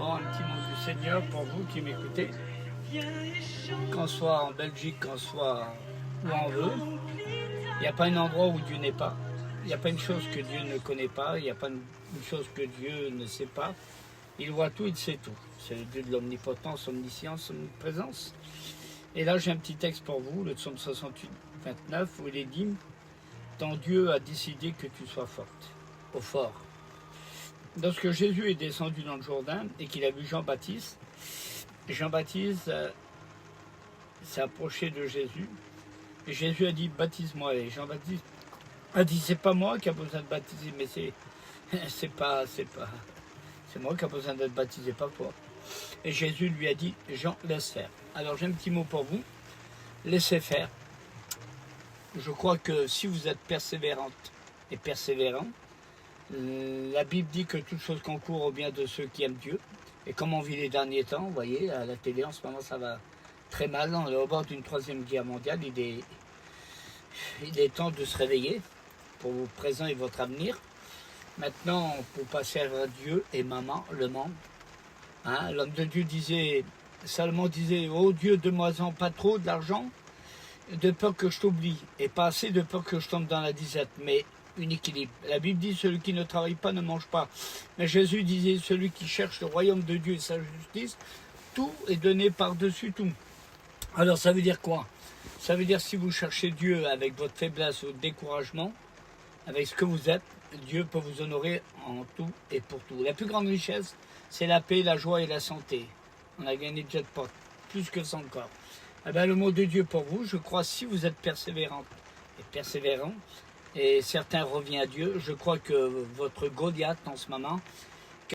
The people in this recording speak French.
Bon, un petit mot du Seigneur pour vous qui m'écoutez. Qu'on soit en Belgique, qu'on soit où on veut, il n'y a pas un endroit où Dieu n'est pas. Il n'y a pas une chose que Dieu ne connaît pas, il n'y a pas une chose que Dieu ne sait pas. Il voit tout, il sait tout. C'est le Dieu de l'omnipotence, omniscience, omniprésence. Et là, j'ai un petit texte pour vous, le psaume 68, 29, où il est dit « Ton Dieu a décidé que tu sois forte, au fort. » Lorsque Jésus est descendu dans le Jourdain et qu'il a vu Jean-Baptiste, Jean-Baptiste s'est approché de Jésus et Jésus a dit « Baptise-moi ». Et Jean-Baptiste a dit « C'est pas moi qui a besoin de baptiser, mais c'est moi qui a besoin d'être baptisé, pas toi. » Et Jésus lui a dit « Jean, laisse faire ». Alors j'ai un petit mot pour vous, laissez faire. Je crois que si vous êtes persévérante et persévérant, la Bible dit que toute chose concourt au bien de ceux qui aiment Dieu. Et comme on vit les derniers temps, vous voyez, à la télé en ce moment ça va très mal. On est au bord d'une 3e guerre mondiale. Il est temps de se réveiller pour votre présent et votre avenir. Maintenant, pour passer à Dieu et maman, le monde. Hein, l'homme de Dieu disait, Salomon disait, oh Dieu, donne-moi-en pas trop de l'argent, de peur que je t'oublie, et pas assez de peur que je tombe dans la disette, mais un équilibre. La Bible dit, celui qui ne travaille pas ne mange pas. Mais Jésus disait, celui qui cherche le royaume de Dieu et sa justice, tout est donné par-dessus tout. Alors ça veut dire quoi? Ça veut dire si vous cherchez Dieu avec votre faiblesse, votre découragement, avec ce que vous êtes, Dieu peut vous honorer en tout et pour tout. La plus grande richesse, c'est la paix, la joie et la santé. On a gagné le jackpot, plus que ça encore. Eh bien, le mot de Dieu pour vous, je crois, si vous êtes persévérante et persévérant, et certains reviennent à Dieu, je crois que votre Goliath en ce moment,